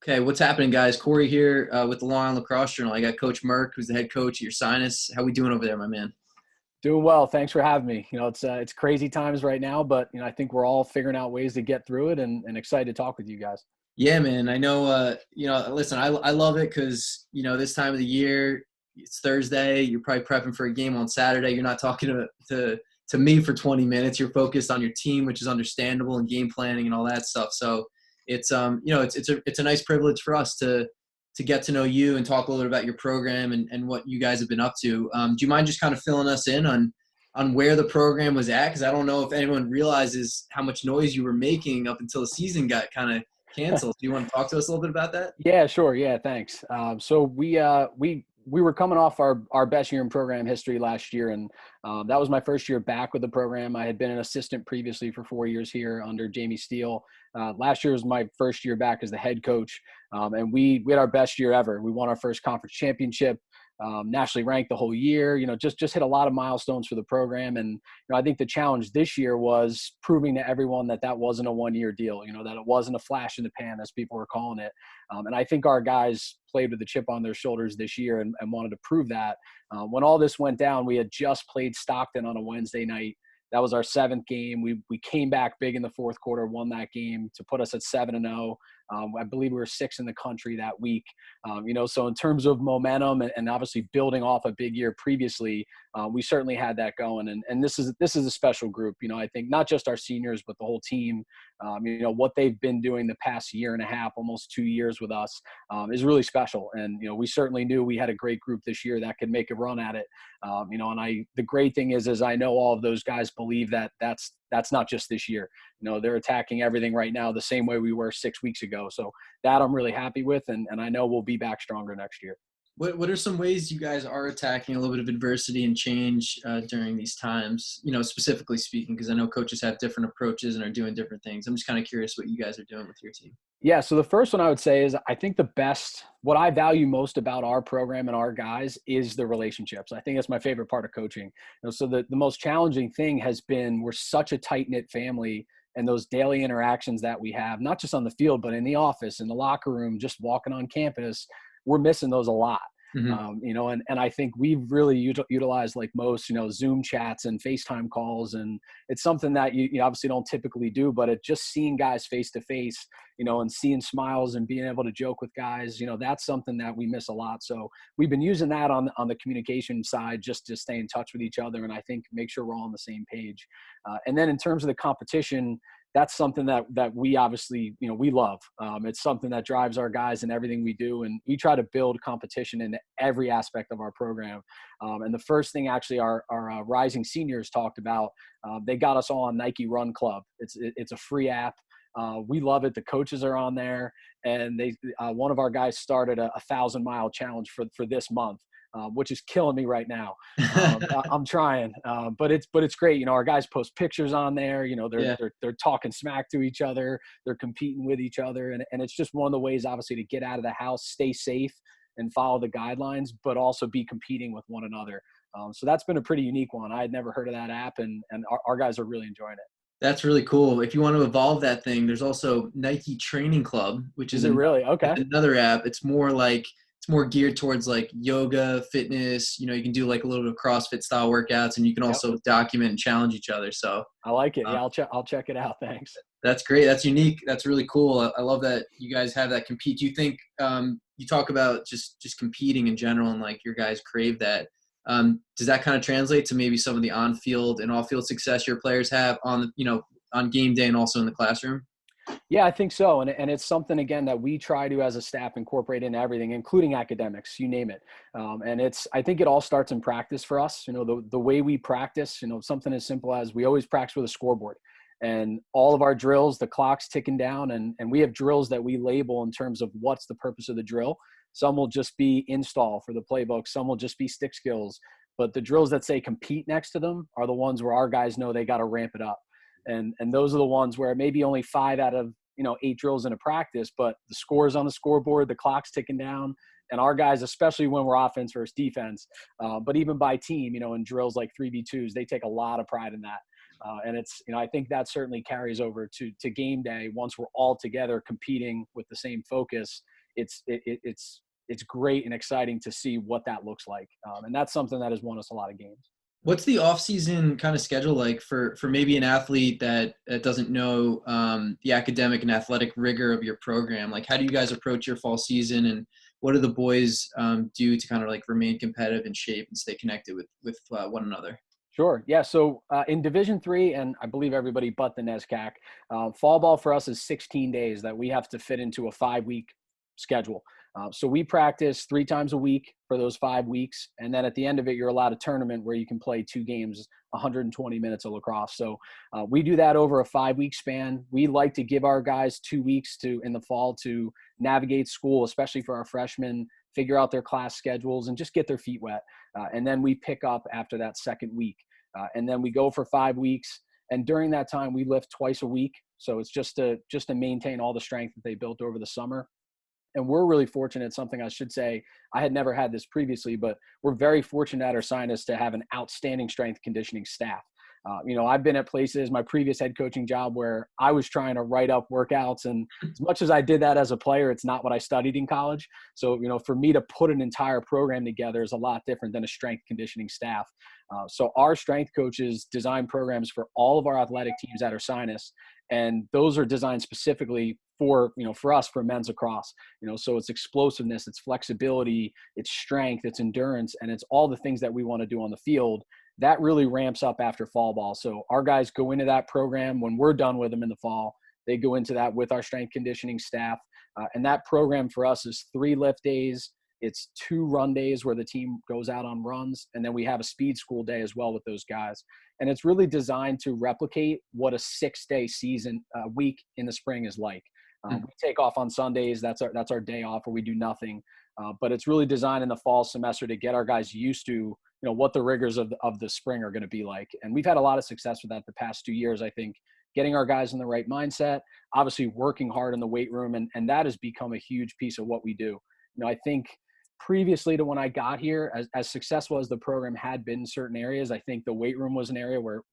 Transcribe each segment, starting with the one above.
Okay, what's happening, guys? Corey here with the Long Island Lacrosse Journal. I got Coach Merck, who's the head coach at Ursinus. How we doing over there, my man? Doing well. Thanks for having me. It's crazy times right now, but I think we're all figuring out ways to get through it and excited to talk with you guys. Yeah, man. I know. Listen, I love it because this time of the year, it's Thursday. You're probably prepping for a game on Saturday. You're not talking to me for 20 minutes. You're focused on your team, which is understandable, and game planning and all that stuff. So it's a nice privilege for us to get to know you and talk a little bit about your program and what you guys have been up to. Do you mind just kind of filling us in on where the program was at? Because I don't know if anyone realizes how much noise you were making up until the season got kind of canceled. Do you want to talk to us a little bit about that? Yeah, sure. Yeah, thanks. So we were coming off our best year in program history last year, and that was my first year back with the program. I had been an assistant previously for 4 years here under Jamie Steele. Last year was my first year back as the head coach, and we had our best year ever. We won our first conference championship. Nationally ranked the whole year, just hit a lot of milestones for the program. And, I think the challenge this year was proving to everyone that wasn't a 1-year deal, that it wasn't a flash in the pan, as people were calling it. And I think our guys played with a chip on their shoulders this year and wanted to prove that. When all this went down, we had just played Stockton on a Wednesday night. That was our 7th game. We came back big in the fourth quarter, won that game to put us at 7-0. I believe we were 6th in the country that week. So in terms of momentum and obviously building off a big year previously, we certainly had that going. And this is a special group. I think not just our seniors, but the whole team. What they've been doing the past year and a half, almost 2 years with us, is really special. And we certainly knew we had a great group this year that could make a run at it. The great thing is I know all of those guys believe that that's not just this year. They're attacking everything right now the same way we were 6 weeks ago. So that I'm really happy with, and I know we'll be back stronger next year. What are some ways you guys are attacking a little bit of adversity and change during these times, specifically speaking, because I know coaches have different approaches and are doing different things. I'm just kind of curious what you guys are doing with your team. Yeah, so the first one I would say is I think what I value most about our program and our guys is the relationships. I think that's my favorite part of coaching. So the most challenging thing has been we're such a tight-knit family, and those daily interactions that we have, not just on the field, but in the office, in the locker room, just walking on campus, we're missing those a lot. Mm-hmm. And I think we've really utilized, like most, Zoom chats and FaceTime calls. And it's something that you obviously don't typically do, but just seeing guys face to face, and seeing smiles and being able to joke with guys, that's something that we miss a lot. So we've been using that on the communication side, just to stay in touch with each other. And I think make sure we're all on the same page. And then in terms of the competition, that's something that we obviously, we love. It's something that drives our guys in everything we do. And we try to build competition in every aspect of our program. And the first thing actually our rising seniors talked about, they got us all on Nike Run Club. It's a free app. We love it. The coaches are on there, and one of our guys started a 1,000-mile challenge for this month. Which is killing me right now. I'm trying, but it's great. Our guys post pictures on there. They're talking smack to each other. They're competing with each other, and it's just one of the ways, obviously, to get out of the house, stay safe, and follow the guidelines, but also be competing with one another. So that's been a pretty unique one. I had never heard of that app, and our guys are really enjoying it. That's really cool. If you want to evolve that thing, there's also Nike Training Club, which is it really? Okay. another app. It's more geared towards like yoga, fitness. You can do like a little bit of CrossFit style workouts, and you can also document and challenge each other. So I like it. Yeah, I'll check it out. Thanks. That's great. That's unique. That's really cool. I love that you guys have that compete. Do you think you talk about just competing in general, and like your guys crave that? Does that kind of translate to maybe some of the on-field and off-field success your players have on game day and also in the classroom? Yeah, I think so. And it's something, again, that we try to, as a staff, incorporate into everything, including academics, you name it. I think it all starts in practice for us. The way we practice, something as simple as we always practice with a scoreboard, and all of our drills, the clock's ticking down, and we have drills that we label in terms of what's the purpose of the drill. Some will just be install for the playbook. Some will just be stick skills. But the drills that say compete next to them are the ones where our guys know they got to ramp it up. And those are the ones where maybe only 5 out of 8 drills in a practice, but the score's on the scoreboard, the clock's ticking down, and our guys, especially when we're offense versus defense, but even by team, in drills like 3v2s, they take a lot of pride in that. And it's, I think that certainly carries over to game day. Once we're all together competing with the same focus, it's great and exciting to see what that looks like. And that's something that has won us a lot of games. What's the off-season kind of schedule like for maybe an athlete that doesn't know the academic and athletic rigor of your program? Like, how do you guys approach your fall season, and what do the boys do to kind of like remain competitive in shape and stay connected with one another? Sure. Yeah. So in Division III, and I believe everybody but the NESCAC, fall ball for us is 16 days that we have to fit into a 5-week schedule. So we practice 3 times a week for those 5 weeks. And then at the end of it, you're allowed a tournament where you can play 2 games, 120 minutes of lacrosse. So we do that over a 5-week span. We like to give our guys 2 weeks in the fall to navigate school, especially for our freshmen, figure out their class schedules and just get their feet wet. And then we pick up after that second week. And then we go for 5 weeks. And during that time, we lift twice a week. So it's just to maintain all the strength that they built over the summer. And we're really fortunate, something I should say, I had never had this previously, but we're very fortunate at Ursinus to have an outstanding strength conditioning staff. I've been at places, my previous head coaching job, where I was trying to write up workouts. And as much as I did that as a player, it's not what I studied in college. So, for me to put an entire program together is a lot different than a strength conditioning staff. So our strength coaches design programs for all of our athletic teams at Ursinus. And those are designed specifically for us, for men's lacrosse. So it's explosiveness, it's flexibility, it's strength, it's endurance, and it's all the things that we want to do on the field. That really ramps up after fall ball. So our guys go into that program when we're done with them in the fall. They go into that with our strength conditioning staff. And that program for us is 3 lift days. It's 2 run days where the team goes out on runs. And then we have a speed school day as well with those guys. And it's really designed to replicate what a 6-day season week in the spring is like. We take off on Sundays. That's our day off where we do nothing. But it's really designed in the fall semester to get our guys used to what the rigors of the spring are going to be like. And we've had a lot of success with that the past 2 years. I think getting our guys in the right mindset, obviously working hard in the weight room, and that has become a huge piece of what we do. I think previously to when I got here, as successful as the program had been in certain areas, I think the weight room was an area where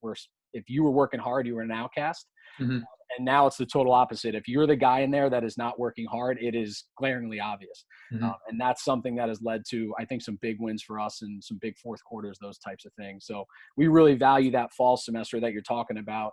if you were working hard, you were an outcast. Mm-hmm. And now it's the total opposite. If you're the guy in there that is not working hard, it is glaringly obvious. Mm-hmm. And that's something that has led to, I think, some big wins for us and some big fourth quarters, those types of things. So we really value that fall semester that you're talking about.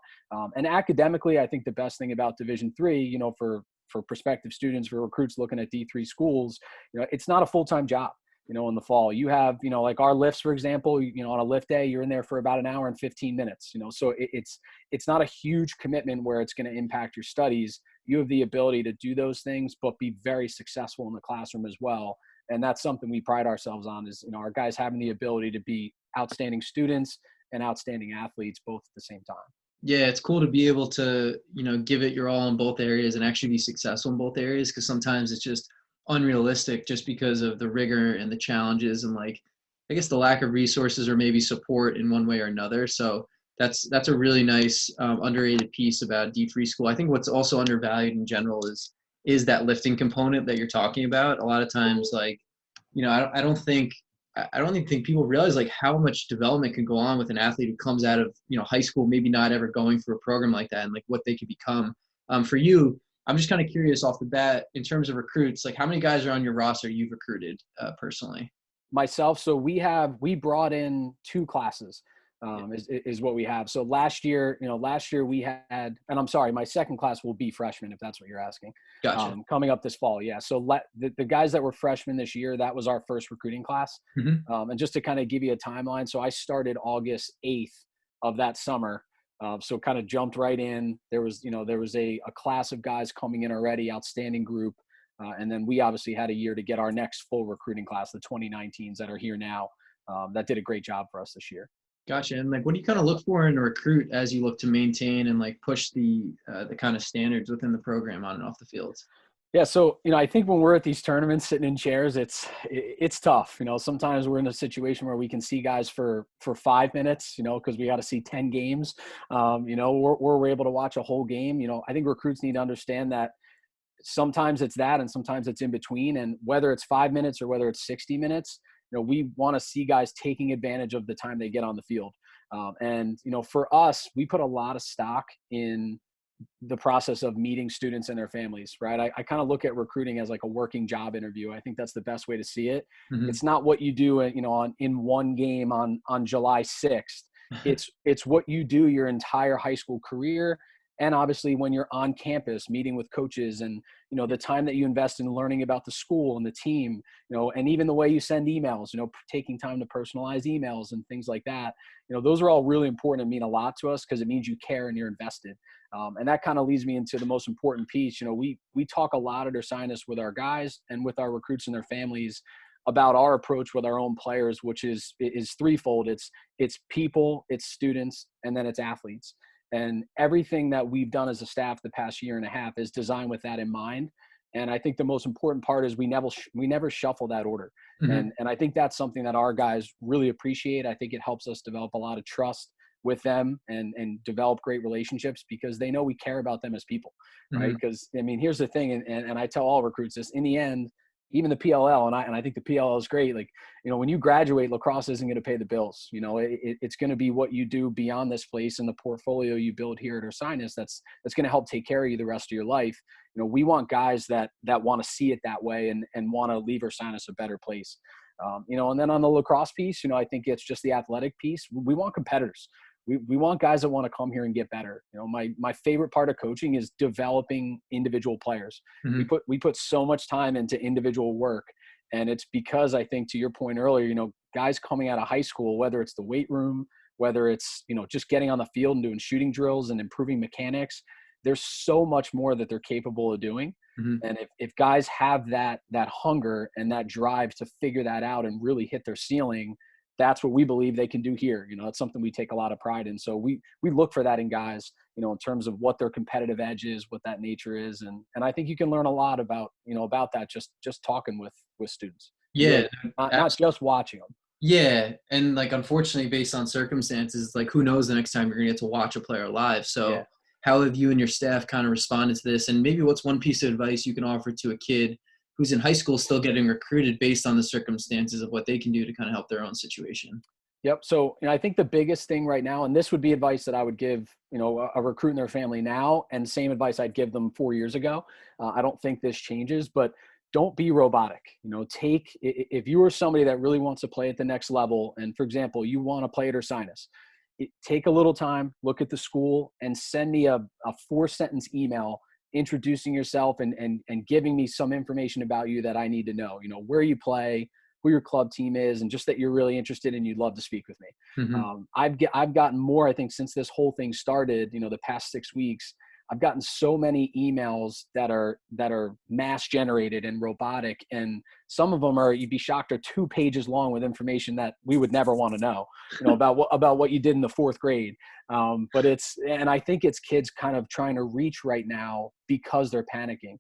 And academically, I think the best thing about Division III, for prospective students, for recruits looking at D3 schools, it's not a full-time job. In the fall, you have, like our lifts, for example, on a lift day, you're in there for about an hour and 15 minutes, so it's not a huge commitment where it's going to impact your studies. You have the ability to do those things, but be very successful in the classroom as well. And that's something we pride ourselves on is, our guys having the ability to be outstanding students and outstanding athletes both at the same time. Yeah, it's cool to be able to, give it your all in both areas and actually be successful in both areas, because sometimes it's just unrealistic just because of the rigor and the challenges and, like, I guess the lack of resources or maybe support in one way or another. So that's a really nice underrated piece about D3 school. I think what's also undervalued in general is that lifting component that you're talking about. A lot of times, like, I don't even think people realize like how much development can go on with an athlete who comes out of high school, maybe not ever going through a program like that, and like what they could become. For you, I'm just kind of curious off the bat in terms of recruits, like how many guys are on your roster you've recruited personally? Myself, so we brought in 2 classes. Is what we have. So last year we had, and I'm sorry, my second class will be freshmen, if that's what you're asking. Gotcha. Coming up this fall. Yeah. So the guys that were freshmen this year, that was our first recruiting class. Mm-hmm. And just to kind of give you a timeline. So I started August 8th of that summer. So kind of jumped right in. There was a class of guys coming in already, outstanding group. And then we obviously had a year to get our next full recruiting class, the 2019s that are here now. That did a great job for us this year. Gotcha. And like, what do you kind of look for in a recruit as you look to maintain and like push the kind of standards within the program on and off the field? Yeah. So, I think when we're at these tournaments sitting in chairs, it's tough. Sometimes we're in a situation where we can see guys for 5 minutes, because we got to see 10 games. We're able to watch a whole game. I think recruits need to understand that sometimes it's that, and sometimes it's in between. And whether it's 5 minutes or whether it's 60 minutes, we want to see guys taking advantage of the time they get on the field. And, for us, we put a lot of stock in the process of meeting students and their families, right? I kind of look at recruiting as like a working job interview. I think that's the best way to see it. Mm-hmm. It's not what you do, in one game on July 6th. It's what you do your entire high school career. And obviously when you're on campus meeting with coaches and, the time that you invest in learning about the school and the team, and even the way you send emails, taking time to personalize emails and things like that, those are all really important and mean a lot to us because it means you care and you're invested. And that kind of leads me into the most important piece. We talk a lot at Ursinus with our guys and with our recruits and their families about our approach with our own players, which is threefold. It's people, it's students, and then it's athletes. And everything that we've done as a staff the past year and a half is designed with that in mind. And I think the most important part is we never shuffle that order. Mm-hmm. And I think that's something that our guys really appreciate. I think it helps us develop a lot of trust with them and develop great relationships because they know we care about them as people, right? Because here's the thing. And I tell all recruits this: in the end, even the PLL, and I think the PLL is great. Like, when you graduate, lacrosse isn't going to pay the bills. It's going to be what you do beyond this place and the portfolio you build here at Ursinus that's going to help take care of you the rest of your life. We want guys that want to see it that way and want to leave Ursinus a better place. And then on the lacrosse piece, I think it's just the athletic piece. We want competitors. We want guys that want to come here and get better. My favorite part of coaching is developing individual players. Mm-hmm. We put so much time into individual work, and it's because I think, to your point earlier, guys coming out of high school, whether it's the weight room, whether it's just getting on the field and doing shooting drills and improving mechanics, there's so much more that they're capable of doing. Mm-hmm. And if guys have that hunger and that drive to figure that out and really hit their ceiling, that's what we believe they can do here. It's something we take a lot of pride in. So we look for that in guys, in terms of what their competitive edge is, what that nature is. And I think you can learn a lot about that just talking with students. Yeah. Not just watching them. Yeah. And like, unfortunately, based on circumstances, like who knows the next time you're going to get to watch a player live. So how have you and your staff kind of responded to this? And maybe what's one piece of advice you can offer to a kid who's in high school still getting recruited based on the circumstances of what they can do to kind of help their own situation? Yep. So, I think the biggest thing right now, and this would be advice that I would give, a recruit and their family now, and same advice I'd give them 4 years ago. I don't think this changes, but don't be robotic. If you are somebody that really wants to play at the next level, and for example, you want to play at Ursinus, take a little time, look at the school, and send me a 4-sentence email introducing yourself and giving me some information about you that I need to know, where you play, who your club team is, and just that you're really interested and you'd love to speak with me. Mm-hmm. I've gotten more, I think, since this whole thing started, the past 6 weeks. I've gotten so many emails that are mass generated and robotic, and some of them you'd be shocked, are 2 pages long with information that we would never want to know, about what you did in the 4th grade. But I think it's kids kind of trying to reach right now because they're panicking.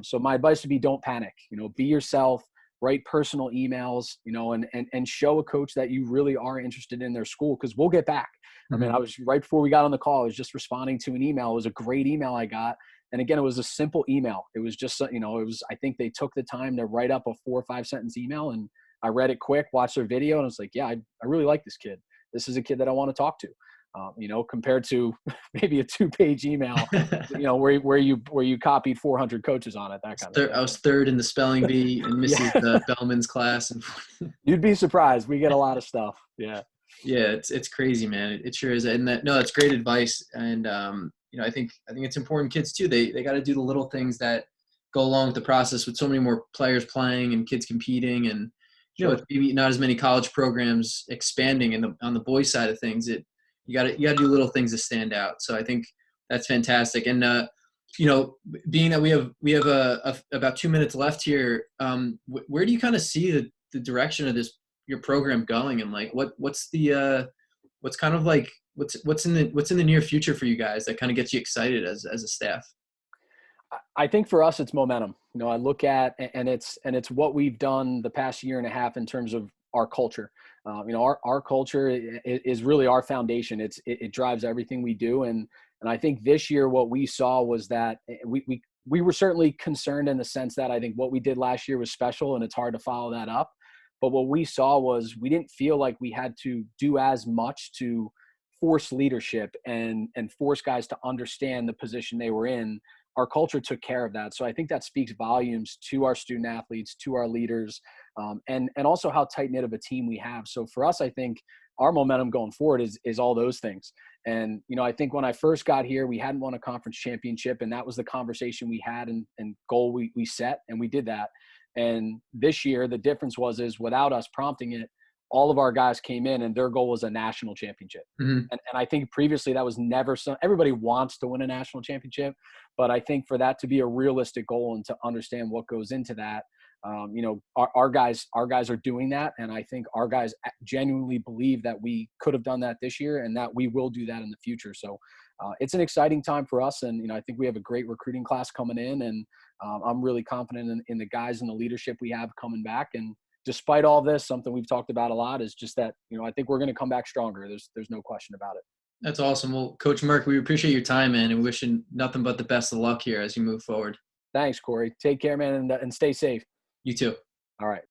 So my advice would be, don't panic. Be yourself. Write personal emails, and show a coach that you really are interested in their school, because we'll get back. Mm-hmm. I was, right before we got on the call, I was just responding to an email. It was a great email I got. And again, it was a simple email. It was just, I think they took the time to write up a 4 or 5-sentence email, and I read it quick, watched their video, and I was like, yeah, I really like this kid. This is a kid that I want to talk to. Compared to maybe a 2-page email, where you copied 400 coaches on it, that kind of thing. I was 3rd in the spelling bee in Mrs. Bellman's class. And you'd be surprised. We get a lot of stuff. Yeah. Yeah. It's crazy, man. It sure is. And that's great advice. And, I think it's important. Kids too, they got to do the little things that go along with the process, with so many more players playing and kids competing, and, with maybe not as many college programs expanding on the boys side of things. You got to do little things to stand out. So I think that's fantastic. And being that we have about 2 minutes left here, where do you kind of see the direction of your program going, and like what's in the near future for you guys that kind of gets you excited as a staff? I think for us, it's momentum. I look at, and it's what we've done the past year and a half in terms of our culture. Our culture is really our foundation. It drives everything we do. And I think this year, what we saw was that we were certainly concerned in the sense that I think what we did last year was special, and it's hard to follow that up. But what we saw was we didn't feel like we had to do as much to force leadership and force guys to understand the position they were in, our culture took care of that. So I think that speaks volumes to our student athletes, to our leaders, and also how tight knit of a team we have. So for us, I think our momentum going forward is all those things. And, I think when I first got here, we hadn't won a conference championship, and that was the conversation we had and goal we set, and we did that. And this year, the difference is without us prompting it, all of our guys came in and their goal was a national championship. Mm-hmm. And I think previously that was never everybody wants to win a national championship, but I think for that to be a realistic goal and to understand what goes into that, our guys are doing that. And I think our guys genuinely believe that we could have done that this year and that we will do that in the future. So it's an exciting time for us. And, I think we have a great recruiting class coming in, and I'm really confident in the guys and the leadership we have coming back. And despite all this, something we've talked about a lot is just that, I think we're going to come back stronger. There's no question about it. That's awesome. Well, Coach Merck, we appreciate your time, man, and wishing nothing but the best of luck here as you move forward. Thanks, Corey. Take care, man, and stay safe. You too. All right.